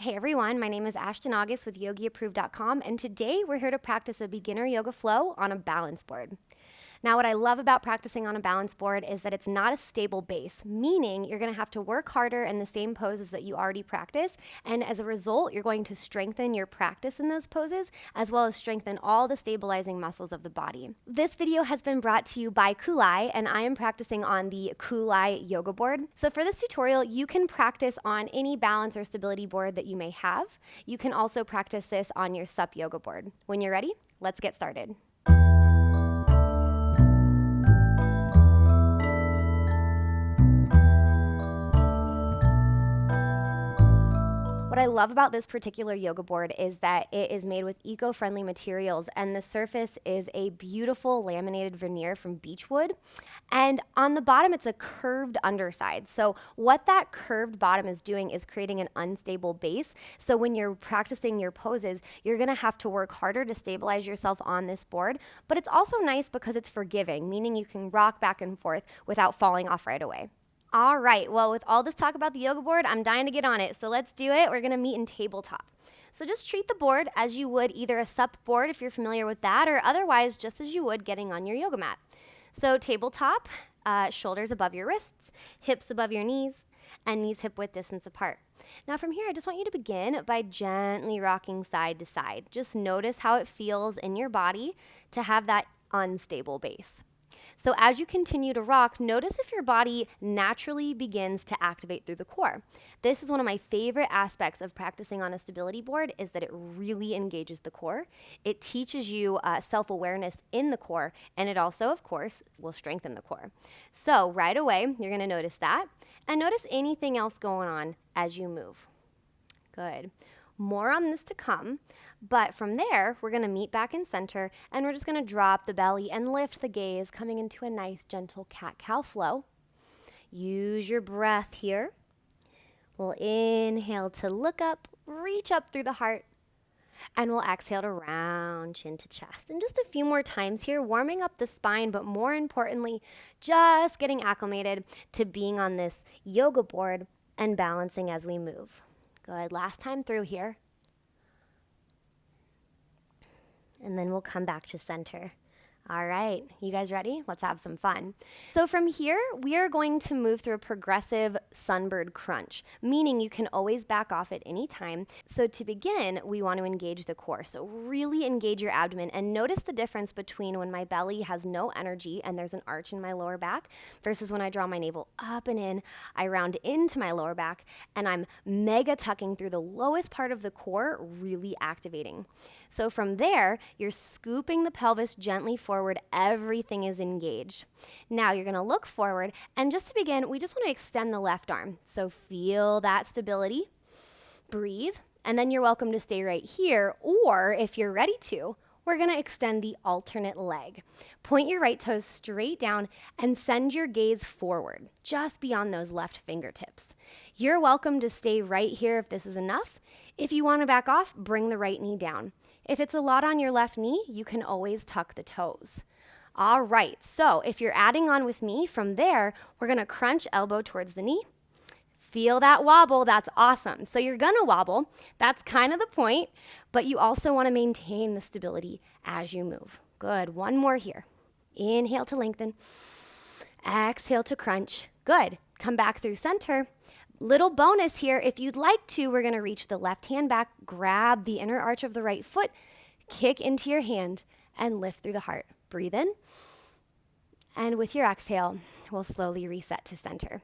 Hey everyone, my name is Ashton with YogiApproved.com, and today we're here to practice a beginner yoga flow on a balance board. Now, what I love about practicing on a balance board is that it's not a stable base, meaning you're going to have to work harder in the same poses that you already practice, and as a result, you're going to strengthen your practice in those poses, as well as strengthen all the stabilizing muscles of the body. This video has been brought to you by Kulai, and I am practicing on the Kulai yoga board. So for this tutorial, you can practice on any balance or stability board that you may have. You can also practice this on your SUP yoga board. When you're ready, let's get started. What I love about this particular yoga board is that it is made with eco-friendly materials, and the surface is a beautiful laminated veneer from beechwood. And on the bottom, it's a curved underside. So what that curved bottom is doing is creating an unstable base. So when you're practicing your poses, you're gonna have to work harder to stabilize yourself on this board. But it's also nice because it's forgiving, meaning you can rock back and forth without falling off right away. All right, well, with all this talk about the yoga board, I'm dying to get on it. So let's do it. We're gonna meet in tabletop. So just treat the board as you would either a SUP board if you're familiar with that, or otherwise just as you would getting on your yoga mat. So tabletop, shoulders above your wrists, hips above your knees, and knees hip width distance apart. Now from here, I just want you to begin by gently rocking side to side. Just notice how it feels in your body to have that unstable base. So as you continue to rock, notice if your body naturally begins to activate through the core. This is one of my favorite aspects of practicing on a stability board, is that it really engages the core. It teaches you self-awareness in the core, and it also, of course, will strengthen the core. So right away, you're gonna notice that, and notice anything else going on as you move. Good. More on this to come, but from there, we're gonna meet back in center, and we're just gonna drop the belly and lift the gaze, coming into a nice, gentle cat-cow flow. Use your breath here. We'll inhale to look up, reach up through the heart, and we'll exhale to round chin to chest. And just a few more times here, warming up the spine, but more importantly, just getting acclimated to being on this yoga board and balancing as we move. Good, last time through here. And then we'll come back to center. All right, you guys ready? Let's have some fun. So from here, we are going to move through a progressive Sunbird Crunch, meaning you can always back off at any time. So to begin, we want to engage the core. So really engage your abdomen, and notice the difference between when my belly has no energy and there's an arch in my lower back versus when I draw my navel up and in, I round into my lower back, and I'm mega tucking through the lowest part of the core, really activating. So from there, you're scooping the pelvis gently forward. Everything is engaged. Now you're going to look forward, and just to begin, we just want to extend the left arm. So feel that stability. Breathe, and then you're welcome to stay right here, or if you're ready to, we're going to extend the alternate leg. Point your right toes straight down and send your gaze forward, just beyond those left fingertips. You're welcome to stay right here if this is enough. If you want to back off, bring the right knee down. If it's a lot on your left knee, you can always tuck the toes. All right, so if you're adding on with me, from there, we're gonna crunch elbow towards the knee. Feel that wobble, that's awesome. So you're gonna wobble, that's kind of the point, but you also wanna maintain the stability as you move. Good, one more here. Inhale to lengthen, exhale to crunch. Good, come back through center. Little bonus here, if you'd like to, we're gonna reach the left hand back, grab the inner arch of the right foot, kick into your hand, and lift through the heart. Breathe in, and with your exhale, we'll slowly reset to center.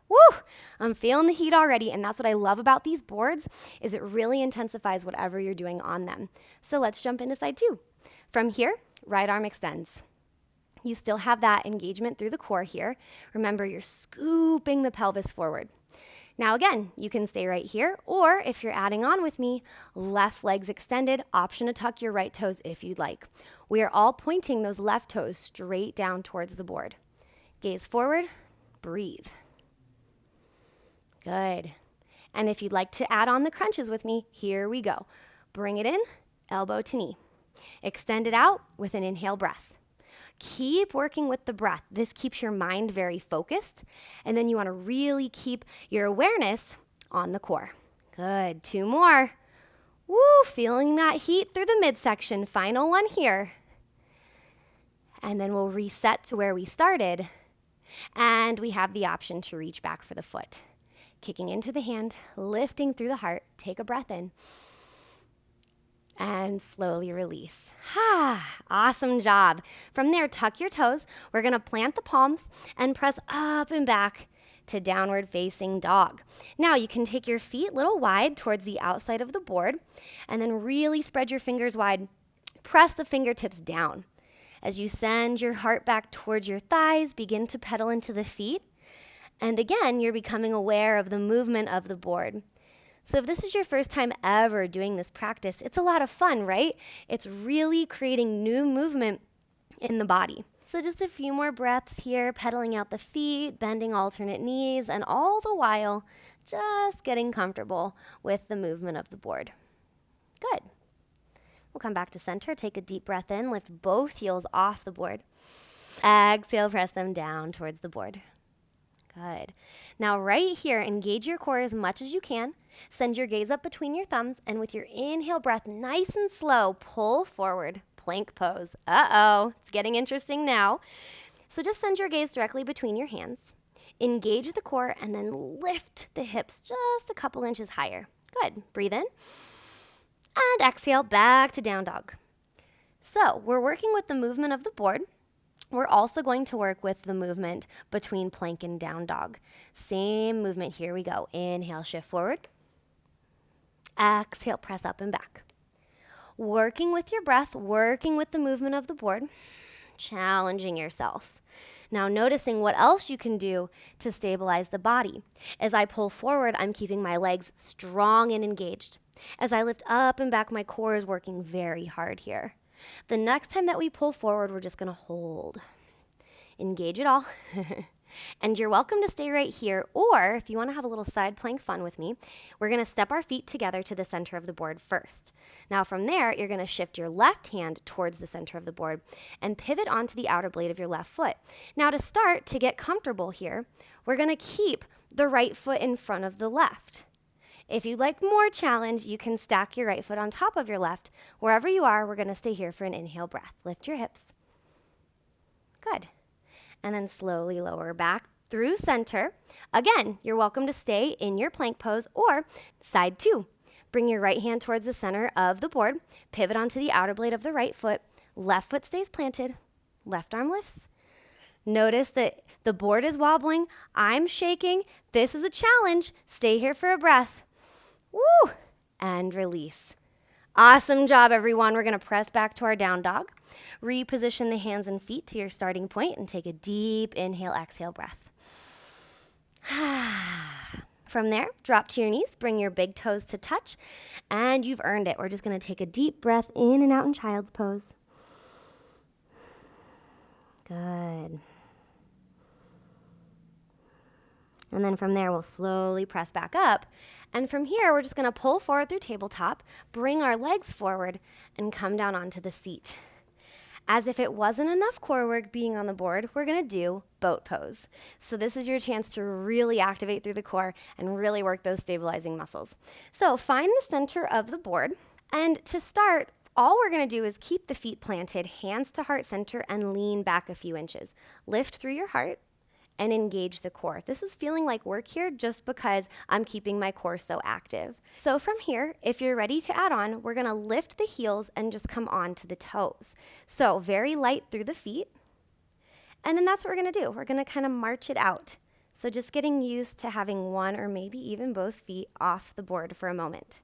Woo! I'm feeling the heat already, and that's what I love about these boards, is it really intensifies whatever you're doing on them. So let's jump into side two. From here, right arm extends. You still have that engagement through the core here. Remember, you're scooping the pelvis forward. Now again, you can stay right here, or if you're adding on with me, left leg's extended, option to tuck your right toes if you'd like. We are all pointing those left toes straight down towards the board. Gaze forward, breathe. Good. And if you'd like to add on the crunches with me, here we go. Bring it in, elbow to knee. Extend it out with an inhale breath. Keep working with the breath. This keeps your mind very focused. And then you want to really keep your awareness on the core. Good. 2 more. Woo, feeling that heat through the midsection. Final one here. And then we'll reset to where we started. And we have the option to reach back for the foot. Kicking into the hand, lifting through the heart. Take a breath in. And slowly release. Awesome job. From there, tuck your toes. We're going to plant the palms and press up and back to downward facing dog. Now you can take your feet a little wide towards the outside of the board and then really spread your fingers wide. Press the fingertips down. As you send your heart back towards your thighs, begin to pedal into the feet. And again, you're becoming aware of the movement of the board. So if this is your first time ever doing this practice, it's a lot of fun, right? It's really creating new movement in the body. So just a few more breaths here, pedaling out the feet, bending alternate knees, and all the while just getting comfortable with the movement of the board. Good. We'll come back to center, take a deep breath in, lift both heels off the board. Exhale, press them down towards the board. Good. Now right here, engage your core as much as you can. Send your gaze up between your thumbs, and with your inhale breath, nice and slow, pull forward, plank pose. Uh-oh, it's getting interesting now. So just send your gaze directly between your hands. Engage the core, and then lift the hips just a couple inches higher. Good. Breathe in. And exhale, back to down dog. So we're working with the movement of the board. We're also going to work with the movement between plank and down dog. Same movement. Here we go. Inhale, shift forward. Exhale, press up and back. Working with your breath, working with the movement of the board, challenging yourself. Now noticing what else you can do to stabilize the body. As I pull forward, I'm keeping my legs strong and engaged. As I lift up and back, my core is working very hard here. The next time that we pull forward, we're just going to hold. Engage it all. And you're welcome to stay right here, or if you want to have a little side plank fun with me, we're going to step our feet together to the center of the board first. Now from there, you're going to shift your left hand towards the center of the board and pivot onto the outer blade of your left foot. Now to start, to get comfortable here, we're going to keep the right foot in front of the left. If you'd like more challenge, you can stack your right foot on top of your left. Wherever you are, we're going to stay here for an inhale breath. Lift your hips. Good. And then slowly lower back through center. Again, you're welcome to stay in your plank pose or side 2. Bring your right hand towards the center of the board. Pivot onto the outer blade of the right foot. Left foot stays planted. Left arm lifts. Notice that the board is wobbling. I'm shaking. This is a challenge. Stay here for a breath. Woo! And release. Awesome job, everyone. We're going to press back to our down dog. Reposition the hands and feet to your starting point and take a deep inhale, exhale breath. From there, drop to your knees, bring your big toes to touch, and you've earned it. We're just going to take a deep breath in and out in child's pose. Good. And then from there, we'll slowly press back up. And from here, we're just going to pull forward through tabletop, bring our legs forward, and come down onto the seat. As if it wasn't enough core work being on the board, we're going to do boat pose. So this is your chance to really activate through the core and really work those stabilizing muscles. So find the center of the board. And to start, all we're going to do is keep the feet planted, hands to heart center, and lean back a few inches. Lift through your heart and engage the core. This is feeling like work here just because I'm keeping my core so active. So from here, if you're ready to add on, we're gonna lift the heels and just come on to the toes. So very light through the feet. And then that's what we're gonna do. We're gonna kind of march it out. So just getting used to having one or maybe even both feet off the board for a moment.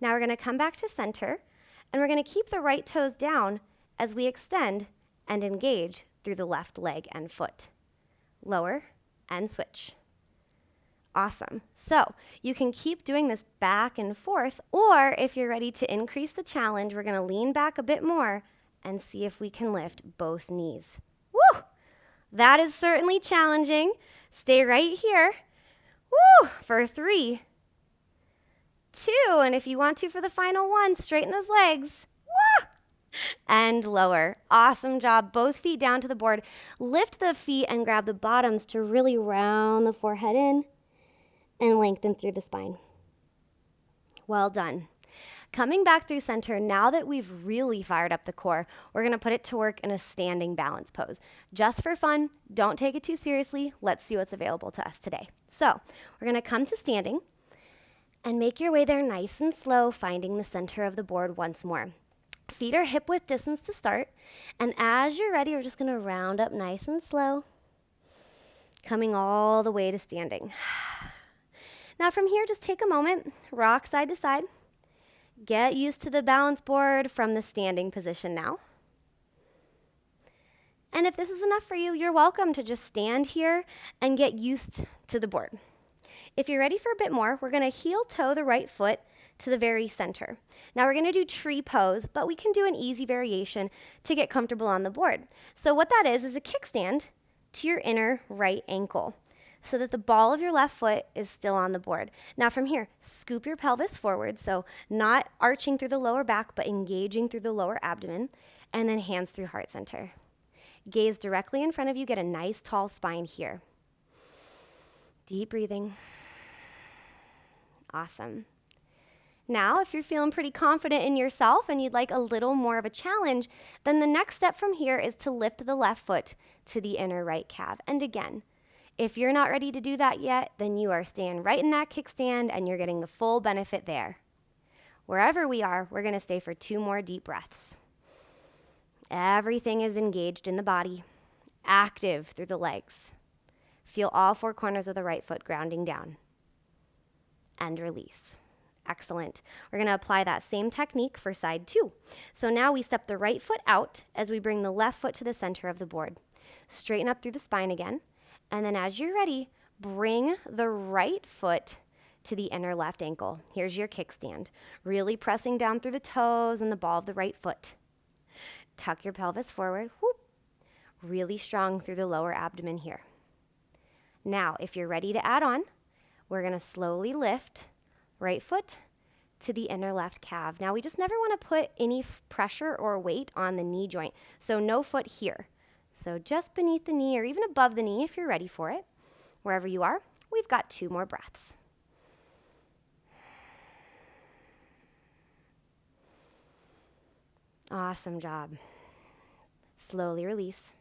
Now we're gonna come back to center and we're gonna keep the right toes down as we extend and engage through the left leg and foot. Lower and switch. Awesome. So you can keep doing this back and forth, or if you're ready to increase the challenge, we're going to lean back a bit more and see if we can lift both knees. Woo! That is certainly challenging. Stay right here. Woo! For 3, 2, and if you want to for the final one, straighten those legs. Woo! And lower. Awesome job. Both feet down to the board. Lift the feet and grab the bottoms to really round the forehead in and lengthen through the spine. Well done. Coming back through center, now that we've really fired up the core, we're going to put it to work in a standing balance pose. Just for fun, don't take it too seriously. Let's see what's available to us today. So we're going to come to standing and make your way there nice and slow, finding the center of the board once more. Feet are hip width distance to start. And as you're ready, we're just going to round up nice and slow, coming all the way to standing. Now from here, just take a moment, rock side to side. Get used to the balance board from the standing position now. And if this is enough for you, you're welcome to just stand here and get used to the board. If you're ready for a bit more, we're going to heel toe the right foot to the very center. Now we're going to do tree pose, but we can do an easy variation to get comfortable on the board. So what that is a kickstand to your inner right ankle, so that the ball of your left foot is still on the board. Now from here, scoop your pelvis forward, so not arching through the lower back, but engaging through the lower abdomen, and then hands through heart center. Gaze directly in front of you, get a nice tall spine here. Deep breathing. Awesome. Now, if you're feeling pretty confident in yourself and you'd like a little more of a challenge, then the next step from here is to lift the left foot to the inner right calf. And again, if you're not ready to do that yet, then you are staying right in that kickstand and you're getting the full benefit there. Wherever we are, we're going to stay for 2 more deep breaths. Everything is engaged in the body, active through the legs. Feel all 4 corners of the right foot grounding down. And release. Excellent. We're going to apply that same technique for side 2. So now we step the right foot out as we bring the left foot to the center of the board. Straighten up through the spine again. And then as you're ready, bring the right foot to the inner left ankle. Here's your kickstand. Really pressing down through the toes and the ball of the right foot. Tuck your pelvis forward. Whoop. Really strong through the lower abdomen here. Now, if you're ready to add on, we're going to slowly lift right foot to the inner left calf. Now, we just never want to put any pressure or weight on the knee joint. So no foot here. So just beneath the knee or even above the knee if you're ready for it. Wherever you are, we've got 2 more breaths. Awesome job. Slowly release.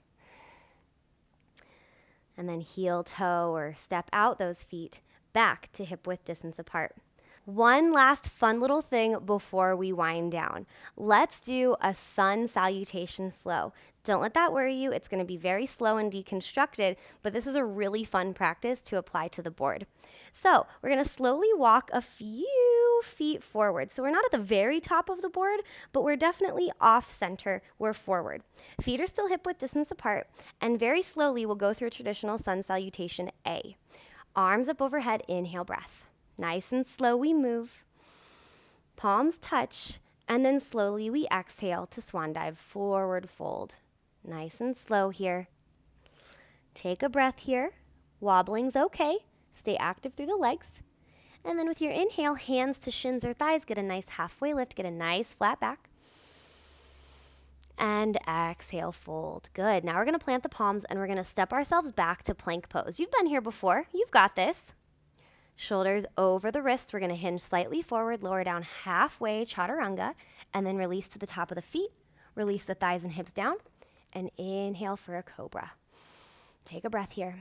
And then heel toe or step out those feet back to hip width distance apart. One last fun little thing before we wind down. Let's do a Sun Salutation Flow. Don't let that worry you. It's going to be very slow and deconstructed, but this is a really fun practice to apply to the board. So we're going to slowly walk a few feet forward. So we're not at the very top of the board, but we're definitely off center. We're forward. Feet are still hip width distance apart, and very slowly we'll go through a traditional Sun Salutation A. Arms up overhead, inhale, breath. Nice and slow we move. Palms touch, and then slowly we exhale to swan dive, forward fold. Nice and slow here. Take a breath here. Wobbling's okay. Stay active through the legs. And then with your inhale, hands to shins or thighs, get a nice halfway lift, get a nice flat back. And exhale, fold. Good. Now we're going to plant the palms and we're going to step ourselves back to plank pose. You've been here before. You've got this. Shoulders over the wrists. We're going to hinge slightly forward, lower down halfway, chaturanga, and then release to the top of the feet. Release the thighs and hips down, and inhale for a cobra. Take a breath here.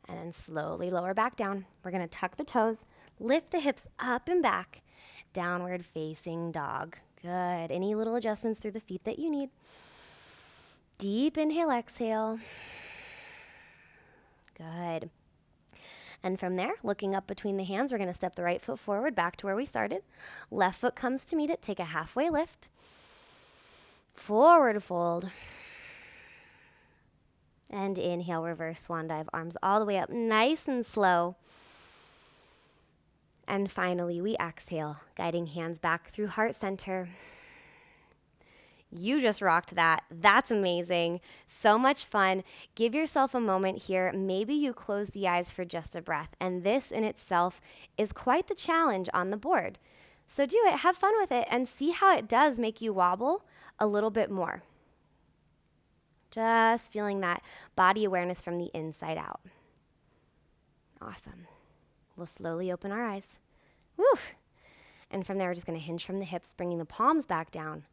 And then slowly lower back down. We're going to tuck the toes, lift the hips up and back, downward facing dog. Good. Any little adjustments through the feet that you need. Deep inhale, exhale. Good. And from there, looking up between the hands, we're going to step the right foot forward back to where we started. Left foot comes to meet it. Take a halfway lift. Forward fold. And inhale, reverse swan dive. Arms all the way up, nice and slow. And finally, we exhale, guiding hands back through heart center. You just rocked that. That's amazing. So much fun. Give yourself a moment here. Maybe you close the eyes for just a breath. And this in itself is quite the challenge on the board. So do it, have fun with it, and see how it does make you wobble a little bit more. Just feeling that body awareness from the inside out. Awesome. We'll slowly open our eyes. Woo! And from there, we're just going to hinge from the hips, bringing the palms back down.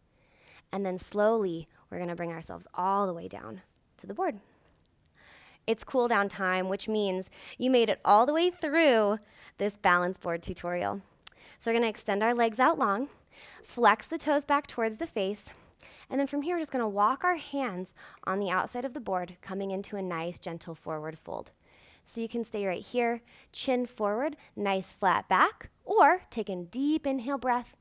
And then slowly, we're going to bring ourselves all the way down to the board. It's cool down time, which means you made it all the way through this balance board tutorial. So we're going to extend our legs out long, flex the toes back towards the face, and then from here, we're just going to walk our hands on the outside of the board, coming into a nice, gentle forward fold. So you can stay right here, chin forward, nice flat back, or take a deep inhale breath,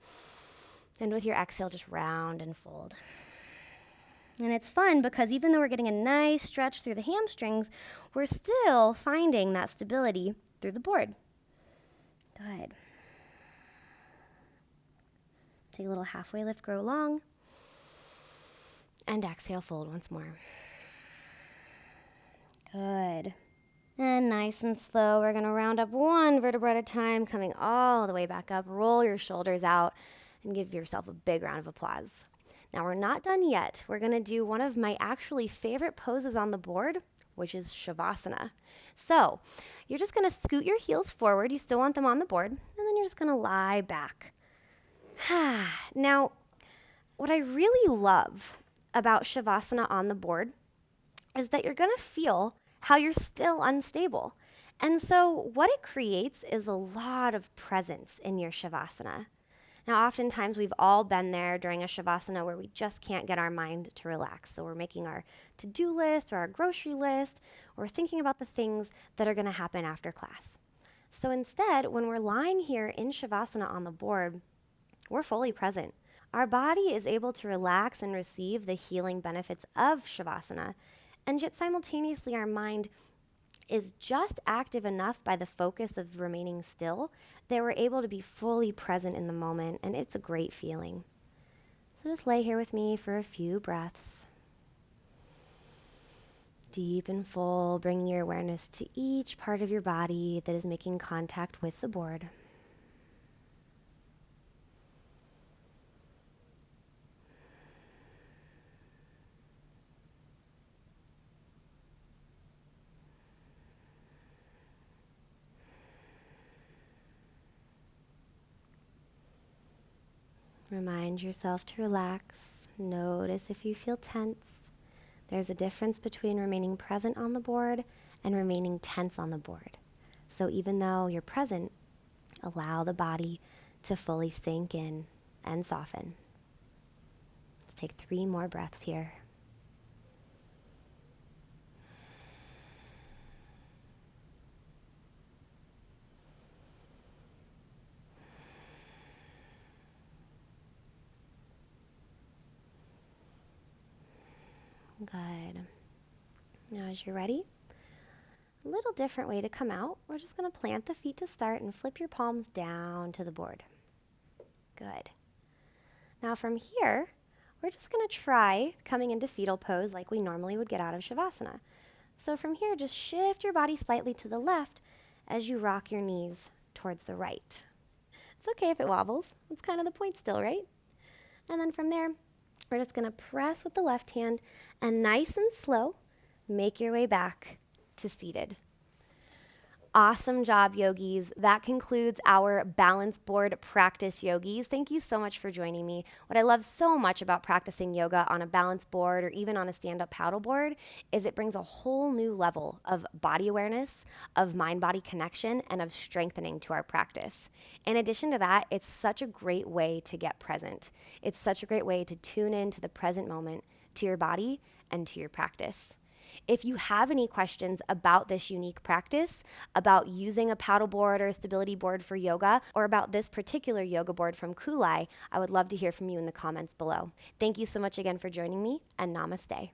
and with your exhale, just round and fold. And it's fun because even though we're getting a nice stretch through the hamstrings, we're still finding that stability through the board. Good. Take a little halfway lift, grow long, and exhale, fold once more. Good. And nice and slow, we're going to round up one vertebra at a time, coming all the way back up. Roll your shoulders out and give yourself a big round of applause. Now, we're not done yet. We're going to do one of my actually favorite poses on the board, which is Shavasana. So you're just going to scoot your heels forward. You still want them on the board. And then you're just going to lie back. Now, what I really love about Shavasana on the board is that you're going to feel how you're still unstable. And so what it creates is a lot of presence in your Shavasana. Now, oftentimes we've all been there during a Shavasana where we just can't get our mind to relax. So we're making our to-do list or our grocery list, or thinking about the things that are going to happen after class. So instead, when we're lying here in Shavasana on the board, we're fully present. Our body is able to relax and receive the healing benefits of Shavasana, and yet simultaneously our mind is just active enough by the focus of remaining still that we're able to be fully present in the moment, and it's a great feeling. So just lay here with me for a few breaths. Deep and full, bringing your awareness to each part of your body that is making contact with the board. Remind yourself to relax. Notice if you feel tense. There's a difference between remaining present on the board and remaining tense on the board. So even though you're present, allow the body to fully sink in and soften. Let's take 3 more breaths here. Good. Now as you're ready, a little different way to come out. We're just going to plant the feet to start and flip your palms down to the board. Good. Now from here, we're just going to try coming into fetal pose like we normally would get out of Shavasana. So from here, just shift your body slightly to the left as you rock your knees towards the right. It's okay if it wobbles. It's kind of the point still, right? And then from there, we're just going to press with the left hand and nice and slow, make your way back to seated. Awesome job, yogis. That concludes our balance board practice, yogis. Thank you so much for joining me. What I love so much about practicing yoga on a balance board or even on a stand-up paddle board is it brings a whole new level of body awareness, of mind-body connection, and of strengthening to our practice. In addition to that, it's such a great way to get present. It's such a great way to tune into the present moment, to your body, and to your practice. If you have any questions about this unique practice, about using a paddle board or a stability board for yoga, or about this particular yoga board from Kulai, I would love to hear from you in the comments below. Thank you so much again for joining me, and namaste.